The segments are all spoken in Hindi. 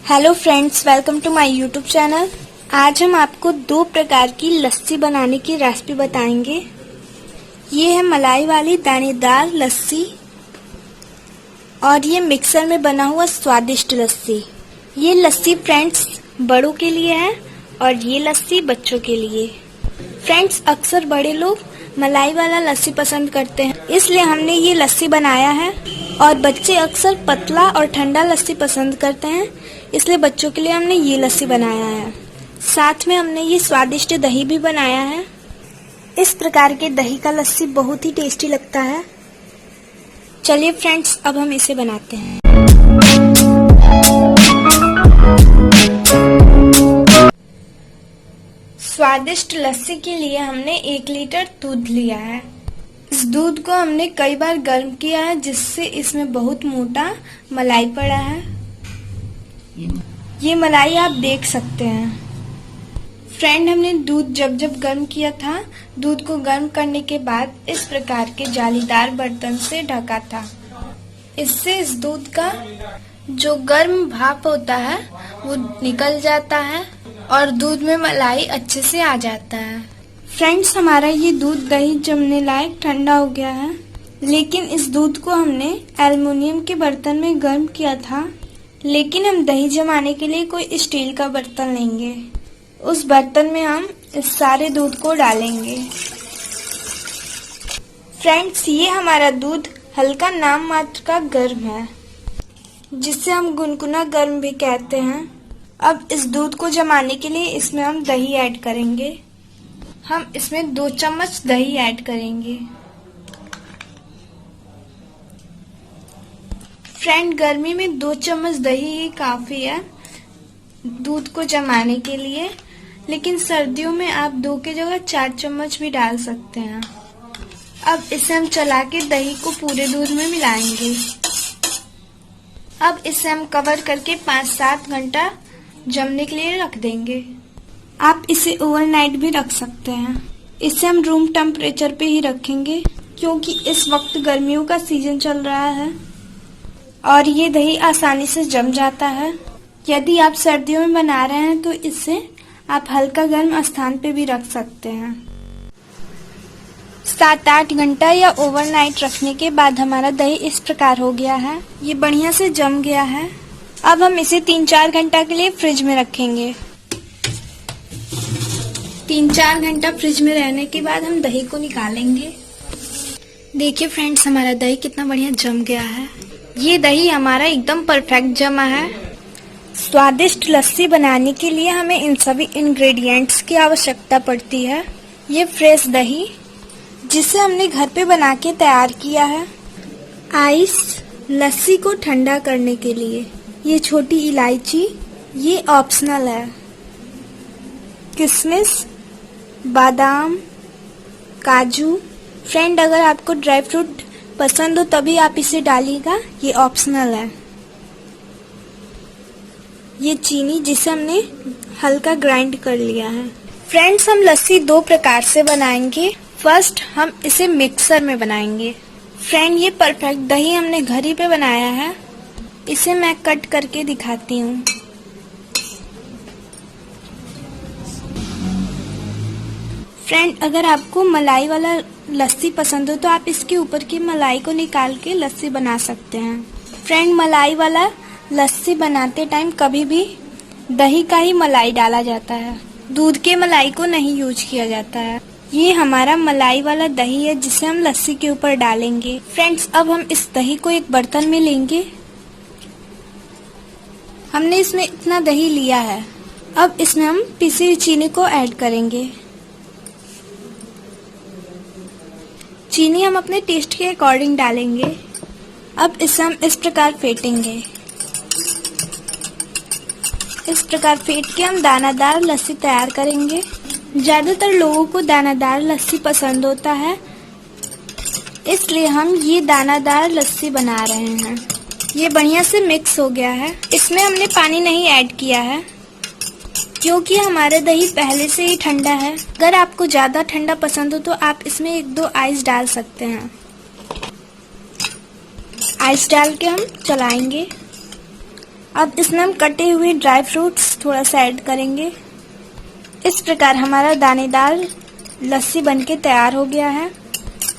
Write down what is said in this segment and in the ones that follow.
Hello friends, welcome to my YouTube channel. आज हम आपको दो प्रकार की लस्सी बनाने की रेसिपी बताएंगे। ये है मलाई वाली दानेदार लस्सी और ये मिक्सर में बना हुआ स्वादिष्ट लस्सी। ये लस्सी फ्रेंड्स बड़ों के लिए है और ये लस्सी बच्चों के लिए। फ्रेंड्स, अक्सर बड़े लोग मलाई वाला लस्सी पसंद करते हैं, इसलिए हमने ये लस्सी बनाया है। और बच्चे अक्सर पतला और ठंडा लस्सी पसंद करते हैं, इसलिए बच्चों के लिए हमने ये लस्सी बनाया है। साथ में हमने ये स्वादिष्ट दही भी बनाया है। इस प्रकार के दही का लस्सी बहुत ही टेस्टी लगता है। चलिए फ्रेंड्स, अब हम इसे बनाते हैं। स्वादिष्ट लस्सी के लिए हमने 1 लीटर दूध लिया है। इस दूध को हमने कई बार गर्म किया है, जिससे इसमें बहुत मोटा मलाई पड़ा है। ये मलाई आप देख सकते हैं। फ्रेंड, हमने दूध जब गर्म किया था, दूध को गर्म करने के बाद इस प्रकार के जालीदार बर्तन से ढका था। इससे इस दूध का जो गर्म भाप होता है वो निकल जाता है और दूध में मलाई अच्छे से आ जाता है। फ्रेंड्स, हमारा ये दूध दही जमने लायक ठंडा हो गया है, लेकिन इस दूध को हमने एल्युमिनियम के बर्तन में गर्म किया था। लेकिन हम दही जमाने के लिए कोई स्टील का बर्तन लेंगे। उस बर्तन में हम इस सारे दूध को डालेंगे। फ्रेंड्स, ये हमारा दूध हल्का नाम मात्र का गर्म है, जिसे हम गुनगुना गर्म भी कहते हैं। अब इस दूध को जमाने के लिए इसमें हम दही ऐड करेंगे। हम इसमें 2 चम्मच दही ऐड करेंगे। फ्रेंड, गर्मी में 2 चम्मच दही ही काफी है दूध को जमाने के लिए, लेकिन सर्दियों में आप 2 की जगह 4 चम्मच भी डाल सकते हैं। अब इसे हम चला के दही को पूरे दूध में मिलाएंगे। अब इसे हम कवर करके 5-7 घंटा जमने के लिए रख देंगे। आप इसे ओवरनाइट भी रख सकते हैं। इसे हम रूम टेम्परेचर पे ही रखेंगे, क्योंकि इस वक्त गर्मियों का सीजन चल रहा है और ये दही आसानी से जम जाता है। यदि आप सर्दियों में बना रहे हैं तो इसे आप हल्का गर्म स्थान पे भी रख सकते हैं। 7-8 घंटा या ओवरनाइट रखने के बाद हमारा दही इस प्रकार हो गया है। ये बढ़िया से जम गया है। अब हम इसे 3-4 घंटा के लिए फ्रिज में रखेंगे। 3-4 घंटा फ्रिज में रहने के बाद हम दही को निकालेंगे। देखिए फ्रेंड्स, हमारा दही कितना बढ़िया जम गया है। ये दही हमारा एकदम परफेक्ट जमा है। स्वादिष्ट लस्सी बनाने के लिए हमें इन सभी इंग्रेडिएंट्स की आवश्यकता पड़ती है। ये फ्रेश दही, जिसे हमने घर पे बना के तैयार किया है। आइस, लस्सी को ठंडा करने के लिए। ये छोटी इलायची, ये ऑप्शनल है। किशमिश, बादाम, काजू। फ्रेंड, अगर आपको ड्राई फ्रूट पसंद हो तभी आप इसे डालिएगा, ये ऑप्शनल है। ये चीनी, जिसे हमने हल्का ग्राइंड कर लिया है। फ्रेंड्स, हम लस्सी 2 प्रकार से बनाएंगे। फर्स्ट, हम इसे मिक्सर में बनाएंगे। फ्रेंड, ये परफेक्ट दही हमने घर ही पे बनाया है। इसे मैं कट करके दिखाती हूँ। फ्रेंड, अगर आपको मलाई वाला लस्सी पसंद हो तो आप इसके ऊपर की मलाई को निकाल के लस्सी बना सकते हैं। फ्रेंड, मलाई वाला लस्सी बनाते टाइम कभी भी दही का ही मलाई डाला जाता है, दूध के मलाई को नहीं यूज किया जाता है। ये हमारा मलाई वाला दही है, जिसे हम लस्सी के ऊपर डालेंगे। फ्रेंड्स, अब हम इस दही को एक बर्तन में लेंगे। हमने इसमें इतना दही लिया है। अब इसमें हम पिसी हुई चीनी को ऐड करेंगे। चीनी हम अपने टेस्ट के अकॉर्डिंग डालेंगे। अब इसे हम इस प्रकार फेंटेंगे। इस प्रकार फेंट के हम दानादार लस्सी तैयार करेंगे। ज्यादातर लोगों को दानादार लस्सी पसंद होता है, इसलिए हम ये दानादार लस्सी बना रहे हैं। ये बढ़िया से मिक्स हो गया है। इसमें हमने पानी नहीं ऐड किया है, क्योंकि हमारा दही पहले से ही ठंडा है। अगर आपको ज्यादा ठंडा पसंद हो तो आप इसमें 1-2 आइस डाल सकते हैं। आइस डाल के हम चलाएंगे। अब इसमें हम कटे हुए ड्राई फ्रूट्स थोड़ा सा ऐड करेंगे। इस प्रकार हमारा दानेदार लस्सी बनके तैयार हो गया है।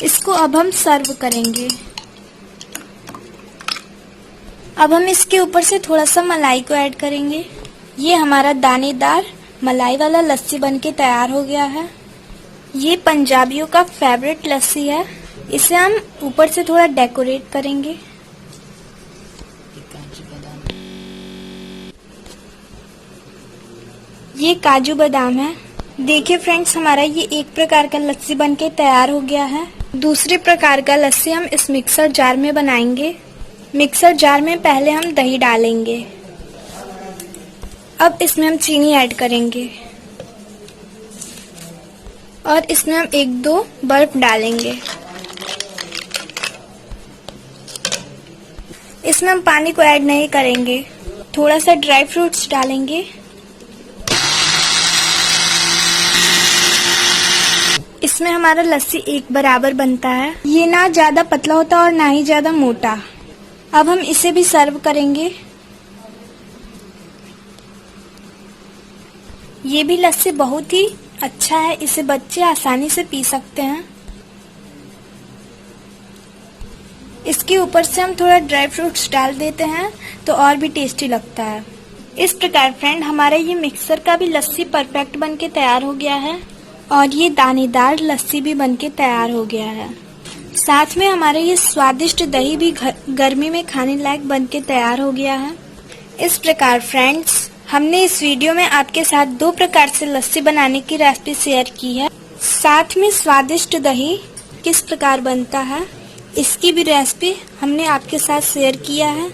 इसको अब हम सर्व करेंगे। अब हम इसके ऊपर से थोड़ा सा मलाई को ऐड करेंगे। ये हमारा दानेदार मलाई वाला लस्सी बनके तैयार हो गया है। ये पंजाबियों का फेवरेट लस्सी है। इसे हम ऊपर से थोड़ा डेकोरेट करेंगे। ये काजू बादाम है। देखिए फ्रेंड्स, हमारा ये एक प्रकार का लस्सी बनके तैयार हो गया है। दूसरे प्रकार का लस्सी हम इस मिक्सर जार में बनाएंगे। मिक्सर जार में पहले हम दही डालेंगे। अब इसमें हम चीनी ऐड करेंगे और इसमें हम 1-2 बर्फ डालेंगे। इसमें हम पानी को ऐड नहीं करेंगे। थोड़ा सा ड्राई फ्रूट्स डालेंगे। इसमें हमारा लस्सी एक बराबर बनता है। ये ना ज्यादा पतला होता और ना ही ज्यादा मोटा। अब हम इसे भी सर्व करेंगे। ये भी लस्सी बहुत ही अच्छा है। इसे बच्चे आसानी से पी सकते हैं। इसके ऊपर से हम थोड़ा ड्राई फ्रूट्स डाल देते हैं तो और भी टेस्टी लगता है। इस प्रकार फ्रेंड, हमारा ये मिक्सर का भी लस्सी परफेक्ट बनके तैयार हो गया है और ये दानेदार लस्सी भी बनके तैयार हो गया है। साथ में हमारे ये स्वादिष्ट दही भी गर्मी में खाने लायक बनके तैयार हो गया है। इस प्रकार फ्रेंड्स, हमने इस वीडियो में आपके साथ 2 प्रकार से लस्सी बनाने की रेसिपी शेयर की है। साथ में स्वादिष्ट दही किस प्रकार बनता है इसकी भी रेसिपी हमने आपके साथ शेयर किया है।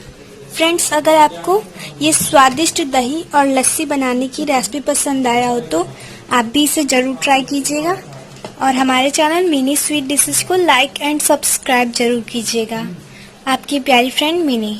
फ्रेंड्स, अगर आपको ये स्वादिष्ट दही और लस्सी बनाने की रेसिपी पसंद आया हो तो आप भी इसे जरूर ट्राई कीजिएगा और हमारे चैनल मिनी स्वीट डिशेस को लाइक एंड सब्सक्राइब जरूर कीजिएगा। आपकी प्यारी फ्रेंड मिनी।